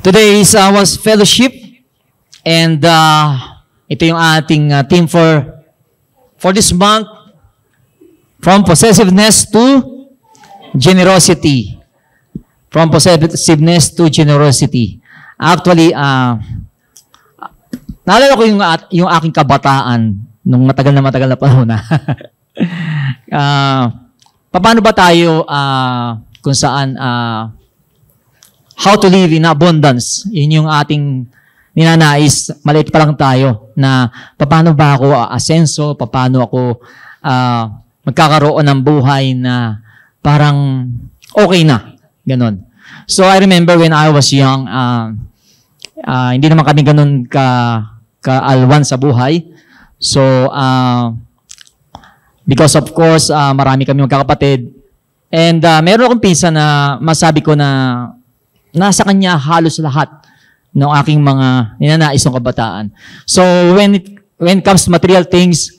Today is our fellowship and ito yung ating theme for this month, from possessiveness to generosity. From possessiveness to generosity. Actually, naalala ko yung aking kabataan nung matagal na panahon na. Paano ba tayo kung saan how to live in abundance? Yun yung ating ninanais. Maliit pa lang tayo na paano ba ako asenso, paano ako magkakaroon ng buhay na parang okay na. Ganon. So I remember when I was young, hindi naman kami ganun ka-alwan sa buhay. So, because of course, marami kami magkakapatid. And meron akong pinsan na masabi ko na nasa kanya halos lahat ng aking mga ninanais ng kabataan. So, when it comes to material things,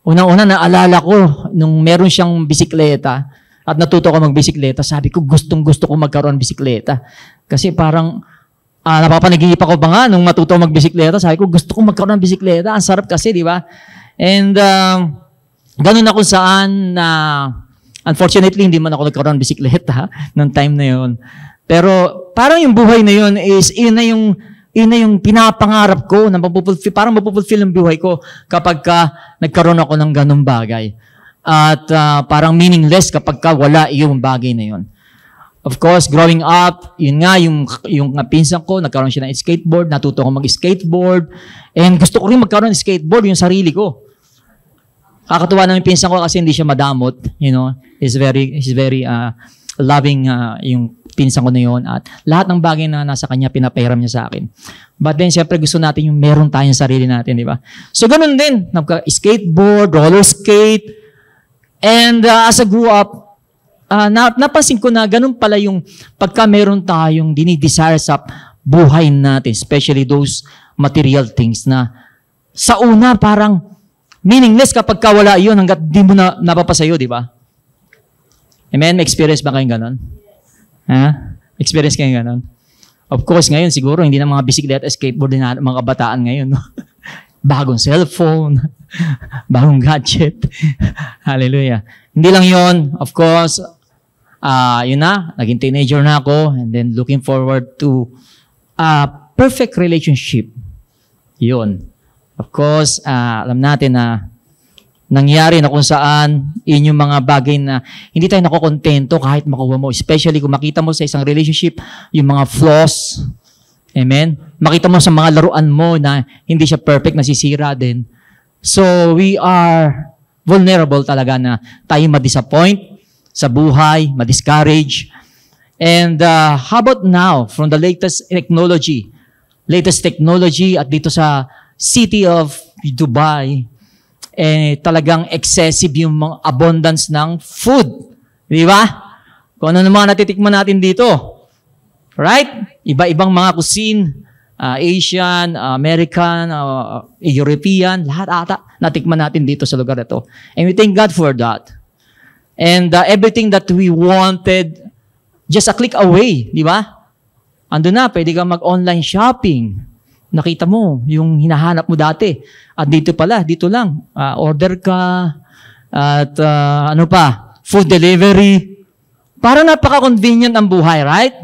unang-una naalala ko, nung meron siyang bisikleta, at natuto ko magbisikleta, sabi ko, gustong-gusto ko magkaroon ng bisikleta. Kasi parang, napapanaginip ako ba nga nung matuto magbisikleta, sabi ko, gusto ko magkaroon ng bisikleta. Ang sarap kasi, di ba? And, ganun ako saan na, unfortunately, hindi man ako nagkaroon ng bisikleta ng time na yon. Pero, parang yung buhay na yun is, yun na yung pinapangarap ko, na parang mapupulfill ang buhay ko kapag nagkaroon ako ng ganung bagay. At parang meaningless kapag wala yung bagay na yun. Of course, growing up, yun nga, yung pinsan ko, nagkaroon siya ng skateboard, natuto ko mag-skateboard, and gusto ko rin magkaroon ng skateboard, yung sarili ko. Kakatuwa na yung pinsan ko kasi hindi siya madamot, you know, he's very loving yung pinsan ko na yun, at lahat ng bagay na nasa kanya, pinapahiram niya sa akin. But then, siyempre, gusto natin yung meron tayong sarili natin, di ba? So, ganun din, skateboard, roller skate, and as I grew up, napansin ko na ganun pala yung pagka meron tayong dinidesire sa buhay natin, especially those material things na sa una parang meaningless kapag wala yun hanggat di mo na napapasayo, di ba? Amen? May experience ba kayong ganun? Ha? Experience kayong ganun? Of course, ngayon siguro hindi na mga bisikleta, skateboard din na mga kabataan ngayon. No? Bagong cellphone, bagong gadget. Hallelujah. Hindi lang yon, of course, yun na, naging teenager na ako, and then looking forward to a perfect relationship. Yun. Of course, alam natin na nangyari na kung saan yun yung mga bagay na hindi tayo nakokontento kahit makuha mo. Especially kung makita mo sa isang relationship, yung mga flaws. Amen? Makita mo sa mga laruan mo na hindi siya perfect, nasisira din. So, we are vulnerable talaga na tayo ma-disappoint sa buhay, ma-discourage. And how about now, from the latest technology at dito sa city of Dubai, talagang excessive yung mga abundance ng food. Di ba? Kung ano naman natitikman natin dito. Right? Iba-ibang mga cuisine, Asian, American, European, lahat ata natikman natin dito sa lugar na ito. And we thank God for that. And everything that we wanted, just a click away, di ba? Ando na, pwede kang mag-online shopping. Nakita mo yung hinahanap mo dati. At dito lang. Order ka, at ano pa, food delivery. Para napaka-convenient ang buhay, right?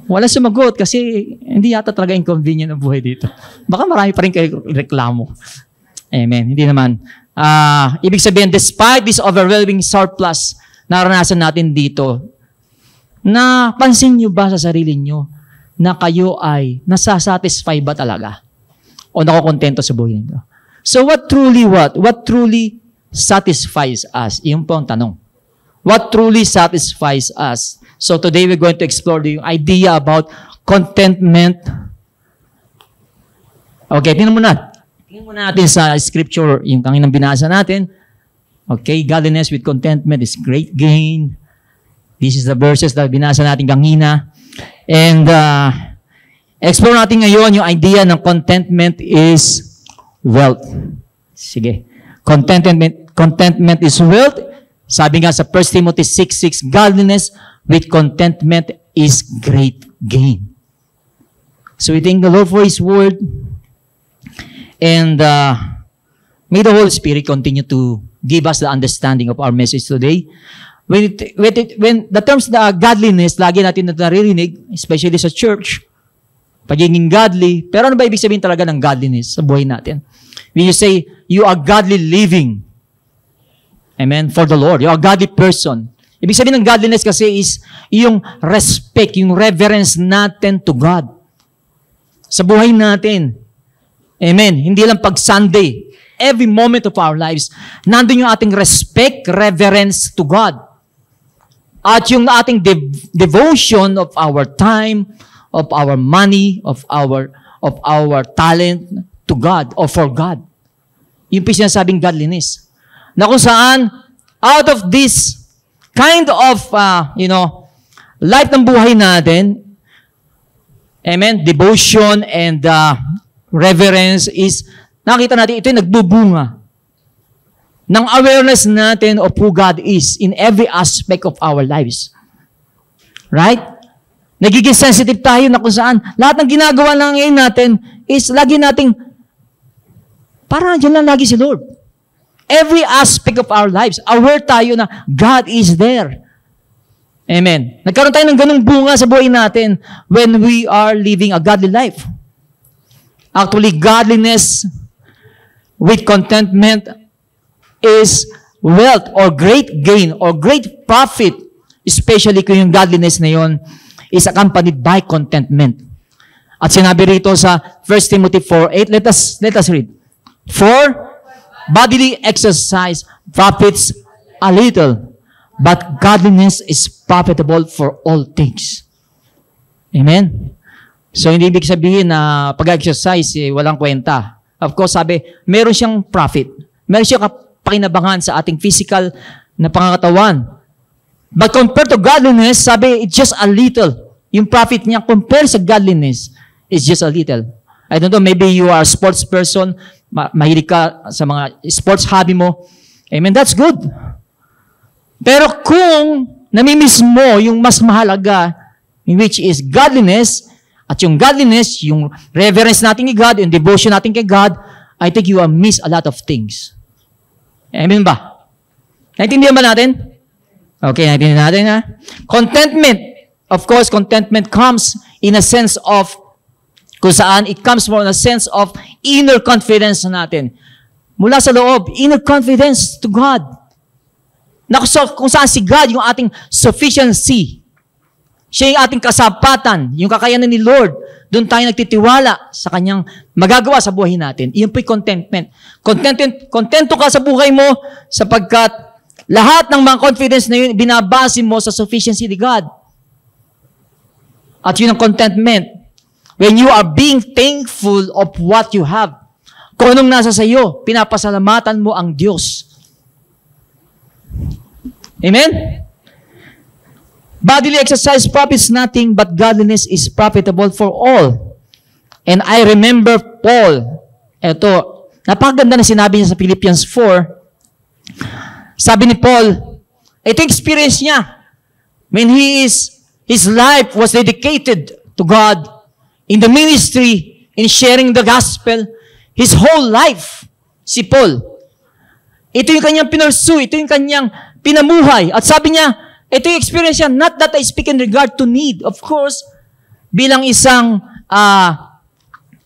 Wala sumagot kasi hindi yata talaga inconvenient ang buhay dito. Baka marami pa rin kayo reklamo. Amen. Hindi naman. Ibig sabihin, despite this overwhelming surplus na naranasan natin dito, napansin nyo ba sa sarili nyo na kayo ay nasasatisfy ba talaga? O nakokontento sa buhay nito? So what truly satisfies us? Iyon po ang tanong. What truly satisfies us? So today we're going to explore the idea about contentment. Okay, tingnan muna natin sa scripture, yung kanginang binasa natin. Okay, godliness with contentment is great gain. This is the verses na binasa natin kanina. And explore natin ngayon yung idea ng contentment is wealth. Sige. Contentment is wealth. Sabi nga sa 1 Timothy 6:6, godliness with contentment is great gain. So we thank the Lord for His word. And may the Holy Spirit continue to give us the understanding of our message today. When the terms na godliness, lagi natin naririnig, especially sa church, pagiging godly. Pero ano ba ibig sabihin talaga ng godliness sa buhay natin? When you say, you are godly living. Amen? For the Lord. You are a godly person. Ibig sabihin ng godliness kasi is yung respect, yung reverence natin to God. Sa buhay natin. Amen? Hindi lang pag Sunday. Every moment of our lives, nandun yung ating respect, reverence to God. At yung ating devotion of our time, of our money, of our talent to God or for God. Yung sinasabing godliness. Na kung saan, out of this kind of, life ng buhay natin, amen, devotion and reverence is, nakita natin, ito yung nagbubunga ng awareness natin of who God is in every aspect of our lives. Right? Nagiging sensitive tayo na kung saan lahat ng ginagawa lang ngayon natin is lagi nating parang dyan lang lagi si Lord. Every aspect of our lives, aware tayo na God is there. Amen. Nagkaroon tayo ng ganung bunga sa buhay natin when we are living a godly life. Actually, godliness with contentment is wealth or great gain or great profit, especially kung yung godliness na yon is accompanied by contentment. At sinabi rito sa 1 Timothy 4:8, let us read. For bodily exercise profits a little, but godliness is profitable for all things. Amen? So, hindi ibig sabihin na pag-exercise, walang kwenta. Of course, sabi, meron siyang profit. Meron siyang pakinabangan sa ating physical na pangangatawan. But compared to godliness, sabi, it's just a little. Yung profit niya compared sa godliness is just a little. I don't know, maybe you are a sports person, mahilig ka sa mga sports hobby mo. Amen, that's good. Pero kung namimiss mo yung mas mahalaga, which is godliness, at yung godliness, yung reverence natin kay God, yung devotion natin kay God, I think you will miss a lot of things. Amen ba? Naintindihan ba natin? Okay, naintindihan natin ha? Contentment. Of course, contentment comes in a sense of kung saan it comes from a sense of inner confidence natin. Mula sa loob, inner confidence to God. Na kung saan si God, yung ating sufficiency. Siya yung ating kasapatan, yung kakayanan ni Lord. Doon tayo nagtitiwala sa Kanyang magagawa sa buhay natin. Iyon po'y contentment. Kontento ka sa buhay mo sapagkat lahat ng mga confidence na yun, binabase mo sa sufficiency ni God. At yun ang contentment. When you are being thankful of what you have. Kung anong nasa sa iyo, pinapasalamatan mo ang Diyos. Amen? Bodily exercise profits nothing, but godliness is profitable for all. And I remember Paul, eto, napakaganda na sinabi niya sa Philippians 4. Sabi ni Paul, ito experience niya. When his life was dedicated to God, in the ministry, in sharing the gospel, his whole life, si Paul. Ito yung kanyang pinursue, ito yung kanyang pinamuhay. At sabi niya, ito yung experience niya, not that I speak in regard to need. Of course, bilang isang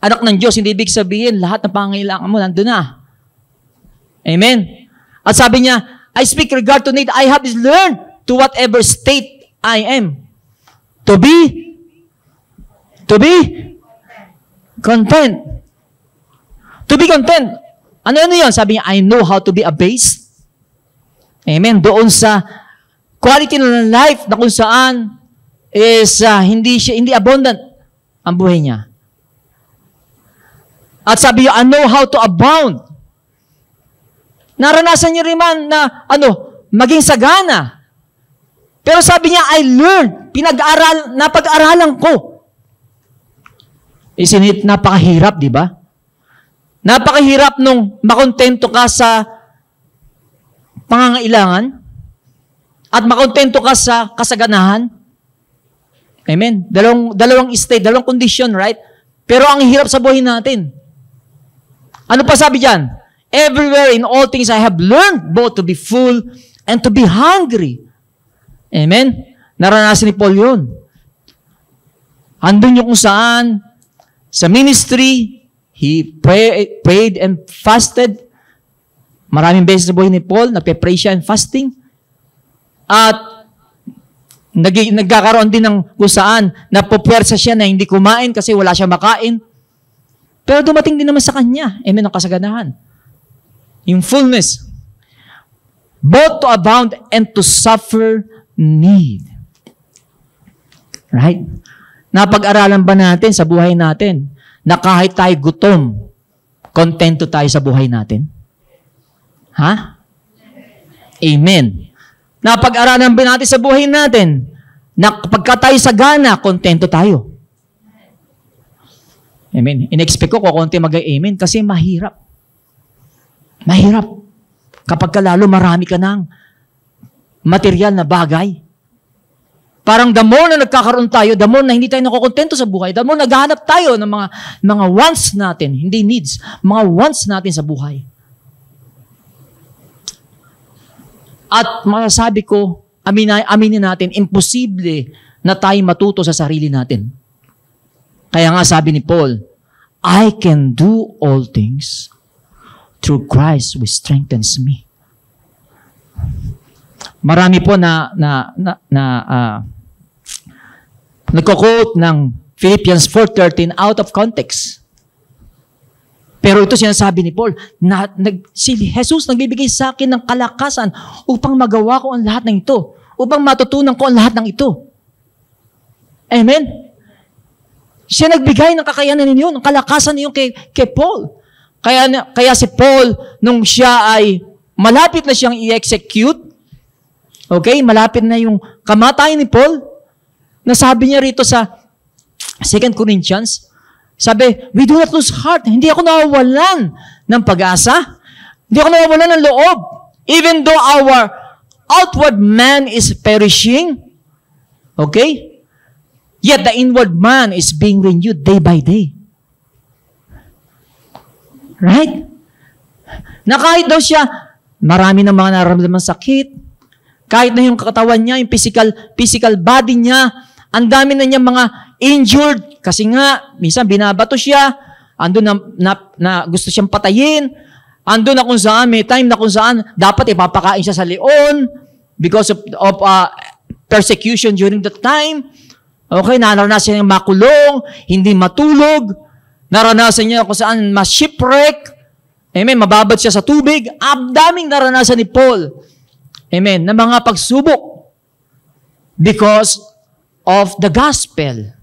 anak ng Diyos, hindi ibig sabihin, lahat ng pangangailangan mo, nandun na. Amen? At sabi niya, I speak regard to need. I have learned to whatever state I am. To be content. To be content. Ano yun? Sabi niya, I know how to be abased. Amen. Doon sa quality ng life na kung saan is hindi abundant ang buhay niya. At sabi niya, I know how to abound. Naranasan niya rin man na maging sagana. Pero sabi niya, I learned. Napag-aralan ko. Isn't it napakahirap, di ba? Napakahirap nung makontento ka sa pangangailangan at makontento ka sa kasaganahan. Amen? Dalawang state, dalawang condition, right? Pero ang hirap sa buhay natin. Ano pa sabi dyan? Everywhere in all things I have learned both to be full and to be hungry. Amen? Naranasan ni Paul yun. Andun yung kung saan, sa ministry, he prayed and fasted. Maraming beses sa buhay ni Paul, nagpe-pray siya and fasting. At nagkakaroon din ng kung saan, napupwersa siya na hindi kumain kasi wala siya makain. Pero dumating din naman sa kanya, amen, ang kasaganahan. Yung fullness. Both to abound and to suffer need. Right? Napag-aralan ba natin sa buhay natin na kahit tayo gutom, kontento tayo sa buhay natin? Ha? Amen. Napag-aralan ba natin sa buhay natin na pagka tayo sagana, kontento tayo? Amen. In-expect ko konti mag-amen kasi mahirap. Mahirap. Kapag lalo marami ka ng material na bagay. Parang the more na nagkakaroon tayo, the more na hindi tayo nakokontento sa buhay, the more naghahanap tayo ng mga wants natin, hindi needs, mga wants natin sa buhay. At masasabi ko, aminin natin, imposible na tayo matuto sa sarili natin. Kaya nga sabi ni Paul, I can do all things through Christ which strengthens me. Marami po nagko-quote ng Philippians 4:13 out of context. Pero ito sinasabi ni Paul, si Jesus nagbibigay sa akin ng kalakasan upang magawa ko ang lahat ng ito. Upang matutunan ko ang lahat ng ito. Amen? Siya nagbigay ng kakayanan ninyo, ng kalakasan ninyo kay Paul. Kaya si Paul, nung siya ay malapit na siyang i-execute, okay, malapit na yung kamatayan ni Paul, nasabi niya rito sa 2 Corinthians, sabi, we do not lose heart. Hindi ako nawawalan ng pag-asa. Hindi ako nawawalan ng loob. Even though our outward man is perishing, okay, yet the inward man is being renewed day by day. Right? Na kahit daw siya, marami ng mga nararamdaman sakit, kahit na yung katawan niya, yung physical body niya, ang dami na niya mga injured, kasi nga, minsan binabato siya, andun na gusto siyang patayin, andun na kung saan, may time na kung saan, dapat ipapakain siya sa leon, because of persecution during that time. Okay, naranasan niya makulong, hindi matulog, naranasan niya kung saan ma-shipwreck, amen, mababad siya sa tubig, daming naranasan ni Paul, amen, na mga pagsubok, because of the gospel.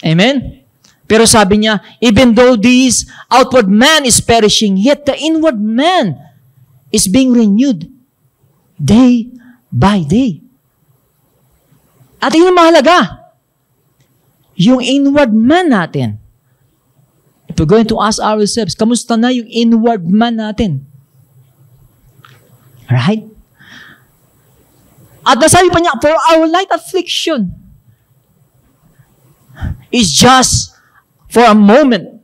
Amen? Pero sabi niya, even though this outward man is perishing, yet the inward man is being renewed day by day. At yun ang mahalaga. Yung inward man natin. If we're going to ask ourselves, kamusta na yung inward man natin? Right? At nasabi pa niya, for our light affliction is just for a moment.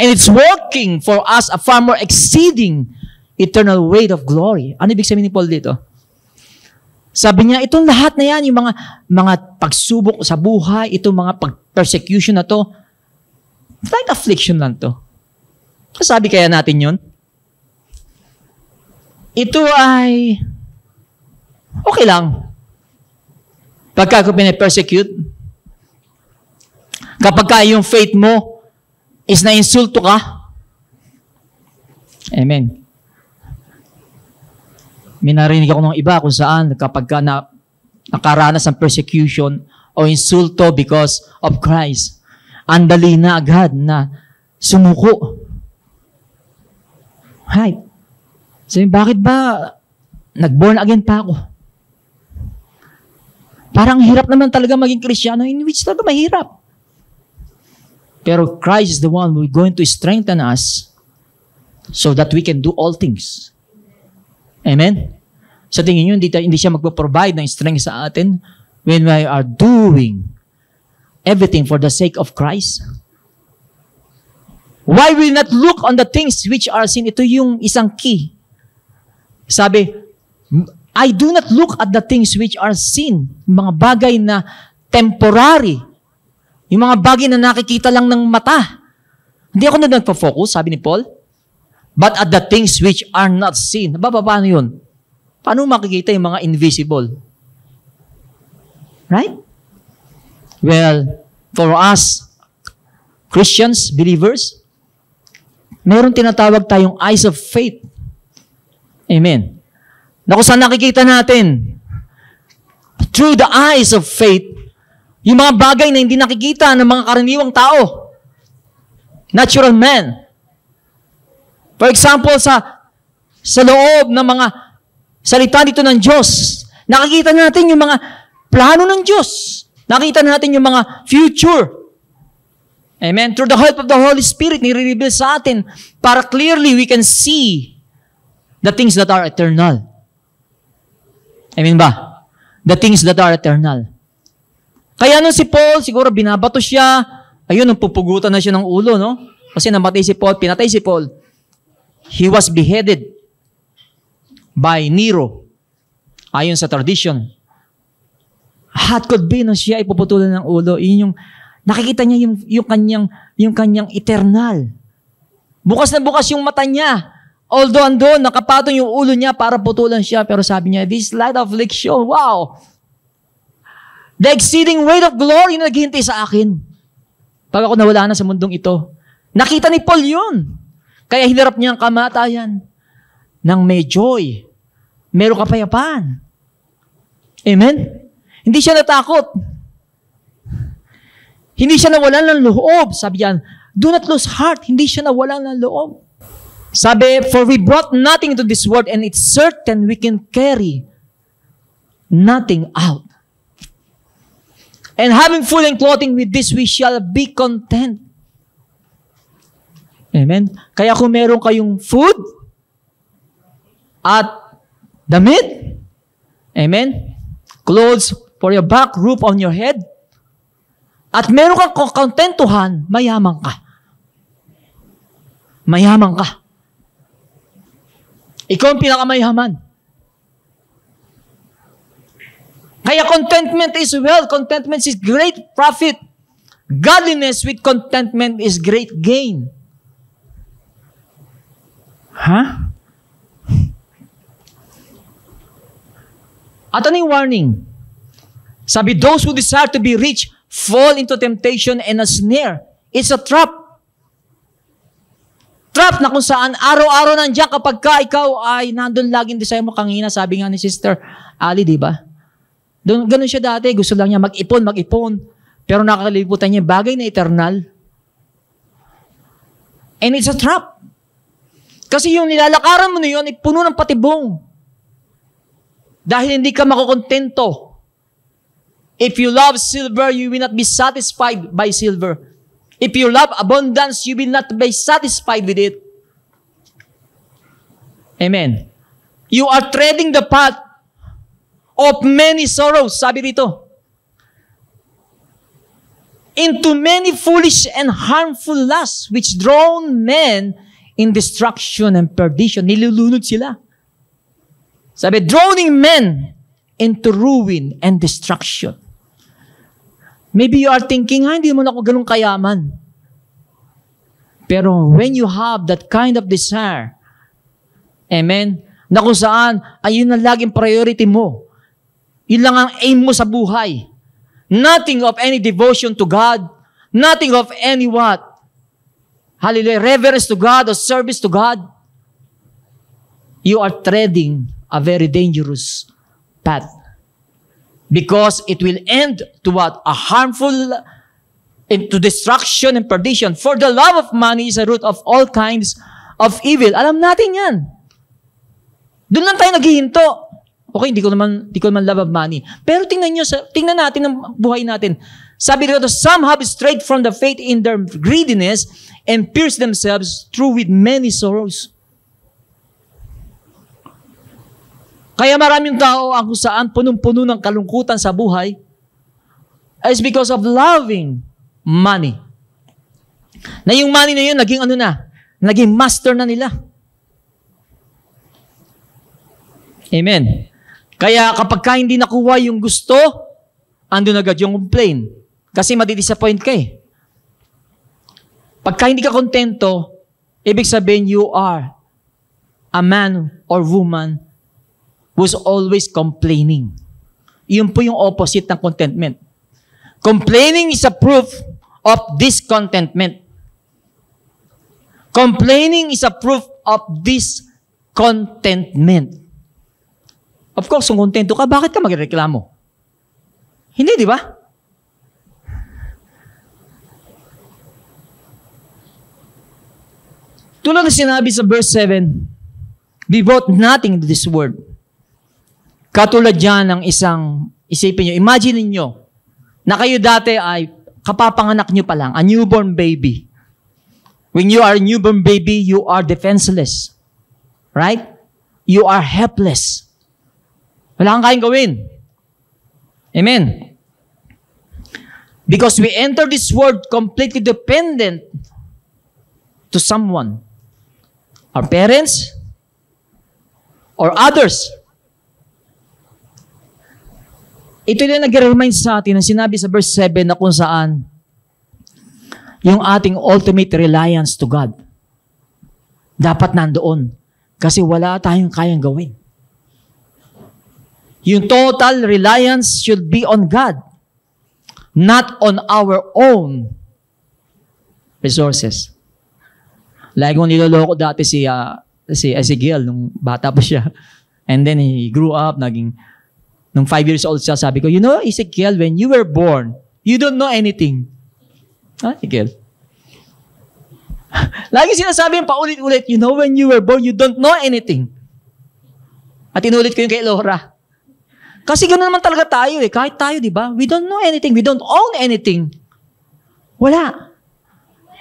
And it's working for us a far more exceeding eternal weight of glory. Ano ibig sabihin ni Paul dito? Sabi niya, itong lahat na yan, yung mga pagsubok sa buhay, itong mga persecution na to, light affliction lang to. Sabi kaya natin yun? Ito ay okay lang. Pagka ko pinapersecute, kapag ka yung faith mo is na-insulto ka, amen. May narinig ako ng iba kung saan kapag ka nakaranas ng persecution o insulto because of Christ, andali na agad na sumuko. Right. Sabi, bakit ba nag-born again pa ako? Parang hirap naman talaga maging Kristiyano, in which talaga mahirap. Pero Christ is the one who is going to strengthen us so that we can do all things. Amen? Sa tingin nyo, hindi siya magpo-provide ng strength sa atin when we are doing everything for the sake of Christ? Why will not look on the things which are seen? Ito yung isang key. Sabi, I do not look at the things which are seen. Mga bagay na temporary. Yung mga bagay na nakikita lang ng mata. Hindi ako na nagpo-focus, sabi ni Paul. But at the things which are not seen. Paano yun? Paano makikita yung mga invisible? Right? Well, for us, Christians, believers, meron tinatawag tayong eyes of faith. Amen. Na kung saan nakikita natin, through the eyes of faith, yung mga bagay na hindi nakikita ng mga karaniwang tao. Natural man. For example, sa loob ng mga salita dito ng Diyos, nakikita natin yung mga plano ng Diyos. Nakikita natin yung mga future. Amen. Through the help of the Holy Spirit, nire-reveal sa atin para clearly we can see the things that are eternal. Amen ba? The things that are eternal. Kaya nung si Paul, siguro binabato siya, ayun, nung pupugutan na siya ng ulo, no? Kasi namatay si Paul, pinatay si Paul. He was beheaded by Nero. Ayon sa tradition. What could be na siya ipuputulan ng ulo? Yun yung nakikita niya yung kanyang eternal. Bukas na bukas yung mata niya. Although andun, nakapatong yung ulo niya para putulan siya. Pero sabi niya, this light of affliction, wow! The exceeding weight of glory na naghihintay sa akin. Pag ako nawala na sa mundong ito. Nakita ni Paul yun. Kaya hinarap niya ang kamatayan ng may joy. Merong kapayapaan. Amen? Hindi siya natakot. Hindi siya nawalan ng loob. Sabi yan, do not lose heart. Hindi siya nawalan ng loob. Sabi, for we brought nothing into this world and it's certain we can carry nothing out. And having food and clothing with this, we shall be content. Amen? Kaya kung meron kayong food at damit, amen? Clothes for your back, roof on your head, at meron kang kontentuhan, mayaman ka. Mayaman ka. Ikaw ang pinakamayaman. Kaya contentment is wealth. Contentment is great profit. Godliness with contentment is great gain. Ha? At ano yung warning? Sabi, those who desire to be rich fall into temptation and a snare. It's a trap. Trap na kung saan araw-araw nandiyan kapag ikaw ay nandun laging desire mo kanina, sabi nga ni Sister Ali, di ba? Ganun siya dati, gusto lang niya mag-ipon. Pero nakakalimutan niya bagay na eternal. And it's a trap. Kasi yung nilalakaran mo na yun ay puno ng patibong. Dahil hindi ka makukontento. If you love silver, you will not be satisfied by silver. If you love abundance, you will not be satisfied with it. Amen. You are treading the path of many sorrows, sabi dito. Into many foolish and harmful lusts, which drown men in destruction and perdition. Nilulunod sila. Sabi, drowning men into ruin and destruction. Maybe you are thinking, hindi mo na ako ganun kayaman. Pero when you have that kind of desire, amen, na kung saan, ayun na laging priority mo. Yun lang ang aim mo sa buhay. Nothing of any devotion to God. Nothing of any what? Hallelujah. Reverence to God or service to God. You are treading a very dangerous path. Because it will end to what? A harmful, into destruction and perdition. For the love of money is a root of all kinds of evil. Alam natin yan. Doon lang tayo naghihinto. Okay, hindi ko naman love of money. Pero tingnan natin ang buhay natin. Sabi dito, some have strayed from the faith in their greediness and pierced themselves through with many sorrows. Kaya maraming tao ang kung saan punong-puno ng kalungkutan sa buhay is because of loving money. Na yung money na yun, naging master na nila. Amen. Kaya kapag ka hindi nakuha yung gusto, andun agad yung complain. Kasi madidisappoint ka eh. Pagka hindi ka kontento, ibig sabihin you are a man or woman who's always complaining. Yun po yung opposite ng contentment. Complaining is a proof of discontentment. Complaining is a proof of discontentment. Of course, kung kontento ka, bakit ka magreklamo? Hindi, di ba? Tulad na sinabi sa verse 7, devote nothing to this word. Katulad yan ng isang, isipin nyo, imagine niyo na kayo dati ay kapapanganak nyo pa lang, a newborn baby. When you are a newborn baby, you are defenseless. Right? You are helpless. Wala kang kayang gawin. Amen. Because we enter this world completely dependent to someone. Our parents or others. Ito yung nag-remind sa atin na sinabi sa verse 7 na kung saan yung ating ultimate reliance to God. Dapat nandoon. Kasi wala tayong kayang gawin. Yung total reliance should be on God. Not on our own resources. Lagi kong niloloko dati si Ezekiel nung bata pa siya. And then he grew up, nung 5 years old siya, sabi ko, you know, Ezekiel, when you were born, you don't know anything. Ezekiel. Lagi sinasabi yung paulit-ulit, you know, when you were born, you don't know anything. At inulit ko yung kay Laura. Kasi ganoon naman talaga tayo eh. Kahit tayo, di ba? We don't know anything. We don't own anything. Wala.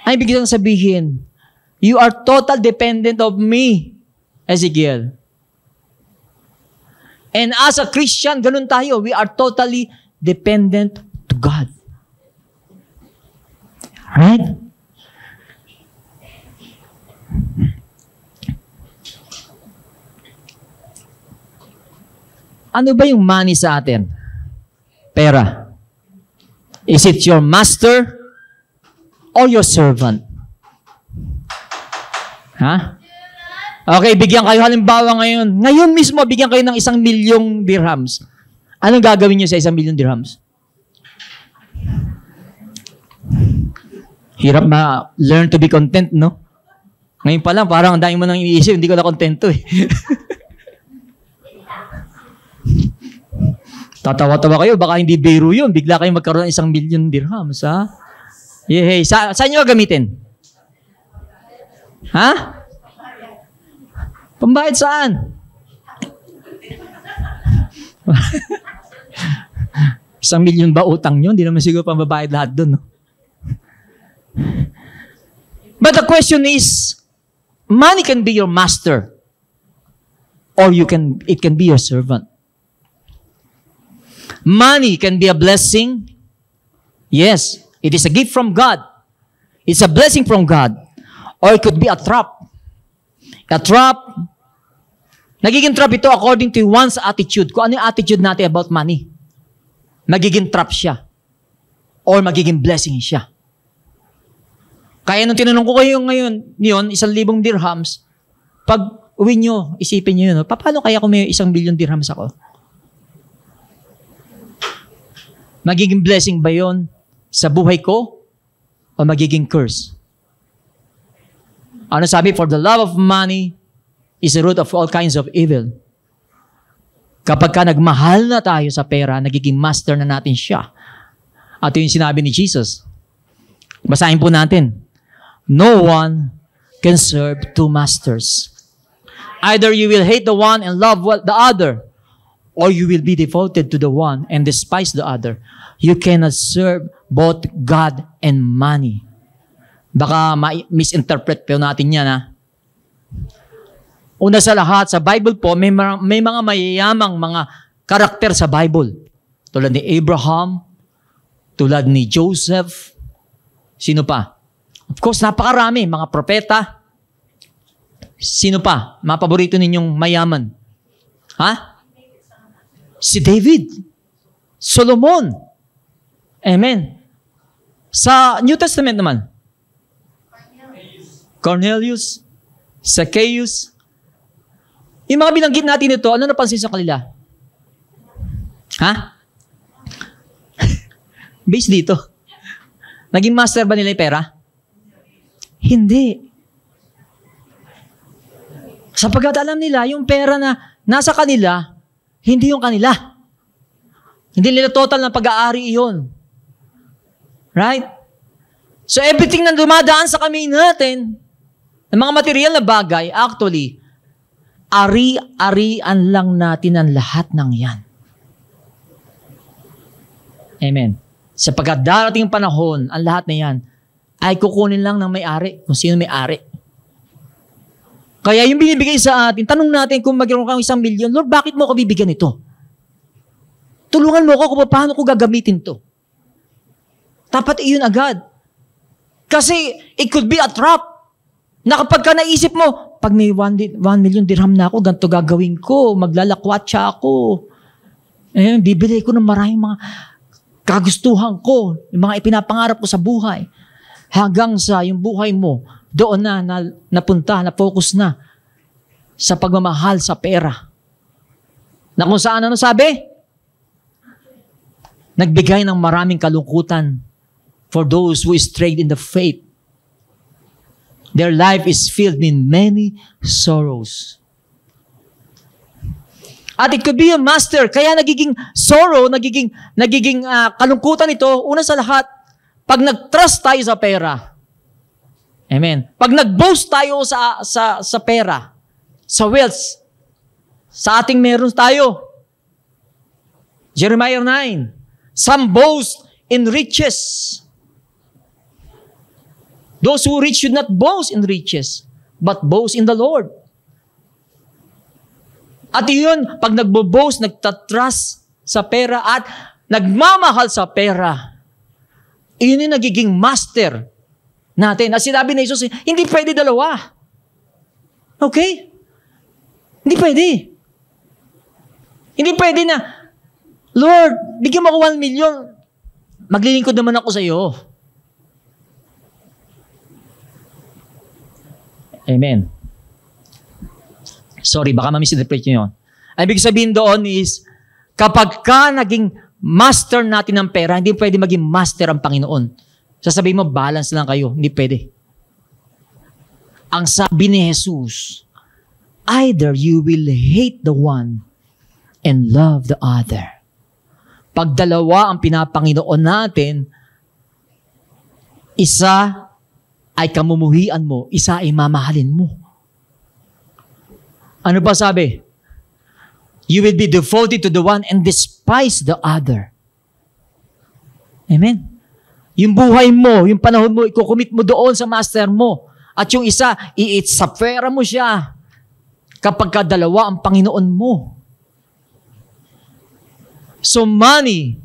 Ay, biglang sabihin, you are total dependent of me, Ezekiel. And as a Christian, ganun tayo. We are totally dependent to God. Right? Ano ba yung money sa atin? Pera. Is it your master or your servant? Ha? Okay, bigyan kayo halimbawa ngayon. Ngayon mismo, bigyan kayo ng 1,000,000 dirhams. Anong gagawin niyo sa 1,000,000 dirhams? Hirap learn to be content, no? Ngayon pa lang, parang ang dami mo nang iniisip, hindi ko na kontento eh. Tatawa-tawa kayo, baka hindi biro yun. Bigla kayo magkaroon ng 1,000,000 dirhams, ha? Yehey. Saan nyo gamitin? Ha? Pambayad saan? 1,000,000 ba utang nyo? Hindi naman siguro pambabayad lahat dun, no? But the question is, money can be your master or it can be your servant. Money can be a blessing. Yes, it is a gift from God. It's a blessing from God. Or it could be a trap. A trap. Nagiging trap ito according to one's attitude. Kung ano yung attitude natin about money. Magiging trap siya. Or magiging blessing siya. Kaya nung tinanong ko kayo ngayon, 1,000,000 dirhams, pag uwi nyo, isipin nyo yun, paano kaya kung may 1,000,000,000 dirhams ako? Magiging blessing ba yon sa buhay ko o magiging curse? Ano sabi? For the love of money is the root of all kinds of evil. Kapag ka nagmahal na tayo sa pera, nagiging master na natin siya. At yung sinabi ni Jesus. Basahin po natin. No one can serve two masters. Either you will hate the one and love the other, or you will be devoted to the one and despise the other. You cannot serve both God and money. Baka misinterpret po natin yan, ha? Una sa lahat, sa Bible po, may mga mayayamang mga karakter sa Bible. Tulad ni Abraham, tulad ni Joseph. Sino pa? Of course, napakarami. Mga propeta. Sino pa? Mga paborito ninyong mayaman. Ha? Si David. Solomon. Amen. Sa New Testament naman. Cornelius. Zacchaeus. Yung mga binanggit natin ito, ano napansin sa kanila? Ha? Based dito. Naging master ba nila yung pera? Hindi. Sapagkat alam nila, yung pera na nasa kanila, hindi yung kanila. Hindi nila total na pag-aari iyon. Right? So everything na dumadaan sa kamay natin, ng mga material na bagay, actually, ari-arian lang natin ang lahat ng yan. Amen. Sapagkat darating panahon, ang lahat na yan, ay kukunin lang ng may-ari, kung sino may-ari. Kaya yung binibigay sa atin, tanong natin kung magkaroon kang 1 milyon, Lord, bakit mo ako bibigyan ito? Tulungan mo ako kung paano ko gagamitin to. Dapat iyon agad. Kasi it could be a trap. Na kapag ka naisip mo, pag may 1 million dirham na ako, ganito gagawin ko, maglalakwatsa ako. Bibili ko ng maraming mga kagustuhan ko, yung mga ipinapangarap ko sa buhay. Hanggang sa yung buhay mo, doon na napunta, na-focus na sa pagmamahal sa pera. Na kung saan, ano sabi? Nagbigay ng maraming kalungkutan for those who strayed in the faith. Their life is filled with many sorrows. At it could be a master. Kaya nagiging sorrow, nagiging kalungkutan ito, una sa lahat, pag nag-trust tayo sa pera. Amen. Pag nag-boast tayo sa pera, sa wealth, sa ating meron tayo. Jeremiah 9, some boast in riches. Those who rich should not boast in riches, but boast in the Lord. At yun, pag nagbo-boast, nagtatrust sa pera at nagmamahal sa pera, yun yung nagiging master natin. At sinabi ni Jesus, hindi pwede dalawa. Okay? Hindi pwede. Hindi pwede na, Lord, bigyan mo ako 1 million, maglilingkod naman ako sa iyo. Amen. Sorry, baka ma-misinterpret nyo yun. Ang ibig sabihin doon is, kapag ka naging master natin ng pera, hindi pwede maging master ang Panginoon. Sasabihin mo, balance lang kayo. Hindi pwede. Ang sabi ni Jesus, either you will hate the one and love the other. Pag dalawa ang pinapanginoon natin, isa ay kamumuhian mo, isa ay mamahalin mo. Ano pa sabi? You will be devoted to the one and despise the other. Amen? Yung buhay mo, yung panahon mo, ikukumit mo doon sa master mo. At yung isa, i-itsapera mo siya kapag kadalawa ang Panginoon mo. So money,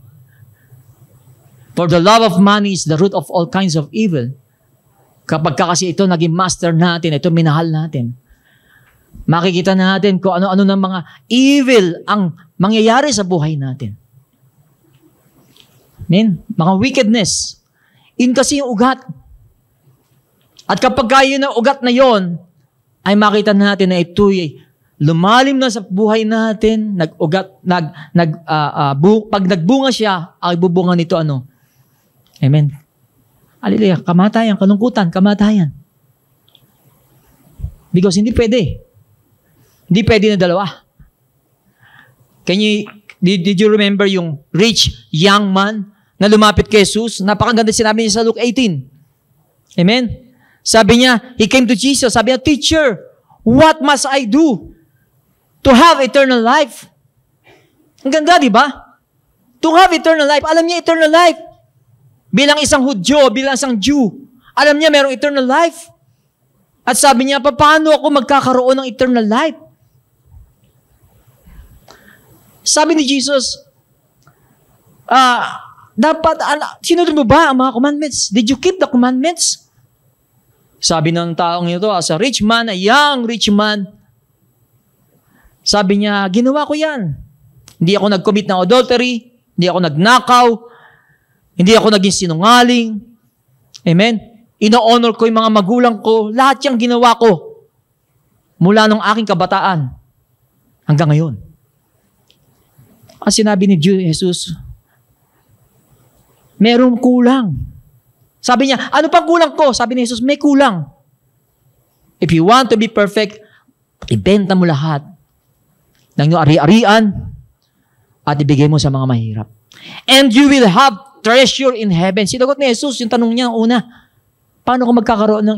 for the love of money is the root of all kinds of evil. Kapag kasi ito naging master natin, ito minahal natin, makikita natin kung ano-ano ng mga evil ang mangyayari sa buhay natin. Amen? Mga wickedness. Yun kasi yung ugat. At kapag yun ang ugat na yon, ay makita natin na ito'y lumalim na sa buhay natin, pag nagbunga siya, ay bubunga nito ano? Amen? Hallelujah. Kamatayan, kalungkutan, kamatayan. Because hindi pwede. Hindi pwede na dalawa. Did you remember yung rich young man na lumapit kay Jesus? Napakaganda sinabi niya sa Luke 18. Amen? Sabi niya, he came to Jesus. Sabi niya, Teacher, what must I do to have eternal life? Ang ganda, di ba? To have eternal life. Alam niya eternal life. Bilang isang Hudyo, bilang isang Jew, alam niya merong eternal life. At sabi niya, paano ako magkakaroon ng eternal life? Sabi ni Jesus, Dapat, sinunod mo ba ang mga commandments? Did you keep the commandments? Sabi ng taong ito, as a rich man, a young rich man, sabi niya, ginawa ko yan. Hindi ako nag-commit ng adultery, hindi ako nagnakaw, hindi ako naging sinungaling. Amen? Ino-honor ko yung mga magulang ko. Lahat yung ginawa ko mula nung aking kabataan hanggang ngayon. Ang sinabi ni Jesus, merong kulang. Sabi niya, ano pang kulang ko? Sabi ni Jesus, may kulang. If you want to be perfect, ibenta mo lahat ng iyong ari-arian at ibigay mo sa mga mahirap. And you will have treasure in heaven. Sinagot ni Jesus, yung tanong niya una, paano ko magkakaroon ng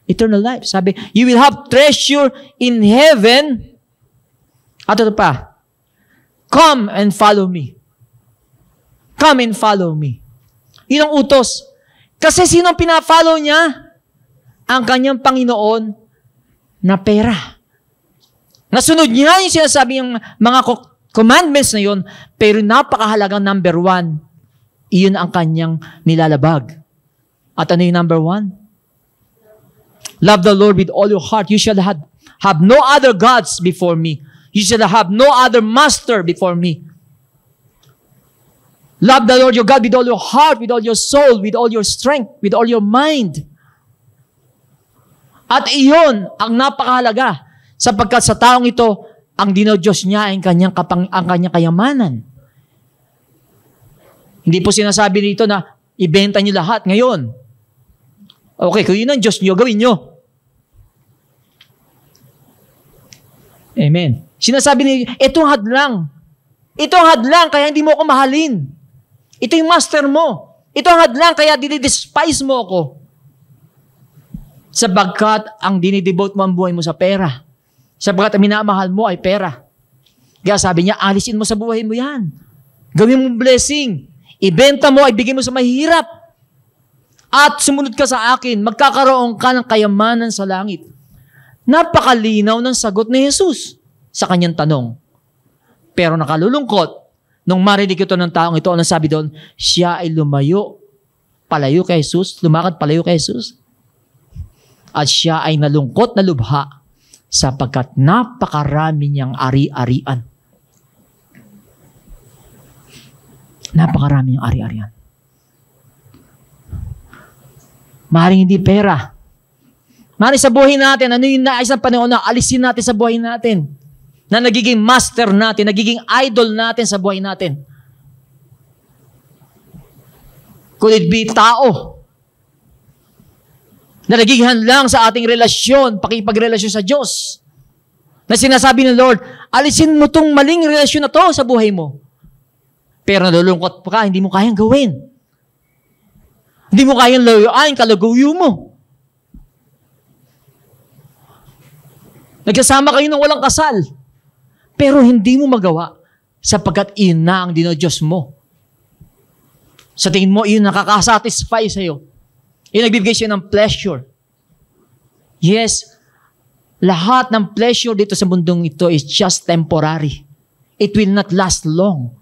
eternal life? Sabi, you will have treasure in heaven. At ito pa, come and follow me. Come and follow me. Yun ang utos. Kasi sino ang pina-follow niya? Ang kanyang Panginoon na pera. Nasunod niya yung sinasabi yung mga commandments na yun, pero napakahalagang number 1, iyon ang kanyang nilalabag. At ano yung number 1? Love the Lord with all your heart. You shall have no other gods before me. You shall have no other master before me. Love the Lord your God with all your heart, with all your soul, with all your strength, with all your mind. At iyon ang napakahalaga sapagkat sa taong ito, ang dinodiyos niya ay ang kanyang kayamanan. Hindi po sinasabi dito na ibenta niyo lahat ngayon. Okay, kung yun ang Diyos niyo, gawin niyo. Amen. Sinasabi niya, itong hadlang. Itong hadlang, kaya hindi mo ako mahalin. Ito yung master mo. Ito ang hadlang, kaya dinidespise mo ako. Sabagkat ang dinidevote mo ang buhay mo sa pera. Sabagkat ang minamahal mo ay pera. Kaya sabi niya, alisin mo sa buhay mo yan. Gawin mo blessing. Ibenta mo, ibigay mo sa mahirap. At sumunod ka sa akin, magkakaroon ka ng kayamanan sa langit. Napakalinaw ng sagot ni Jesus sa kanyang tanong. Pero nakalulungkot, nung marinig ito ng taong ito, ano sabi doon? Siya ay lumayo, palayo kay Jesus, lumakad palayo kay Jesus. At siya ay nalungkot na lubha sapagkat napakarami niyang ari-arian. Napakarami niyang ari-arian. Maaaring hindi pera. Maaaring sa buhay natin, ano yung nais ng Panginoon na alisin natin sa buhay natin? Na nagiging master natin, nagiging idol natin sa buhay natin. Could it be tao? Na nagiging hadlang sa ating relasyon, pakipagrelasyon sa Diyos. Na sinasabi ng Lord, alisin mo tong maling relasyon na to sa buhay mo. Pero nalulungkot pa ka, hindi mo kayang gawin. Hindi mo kayang layuan, kalaguyo mo. Nagkasama kayo ng walang kasal. Pero hindi mo magawa sapagkat iyon na ang dinodiyos mo. Sa tingin mo, iyon nakakasatisfy sa'yo. Iyon nagbibigay siya ng pleasure. Yes, lahat ng pleasure dito sa mundong ito is just temporary. It will not last long.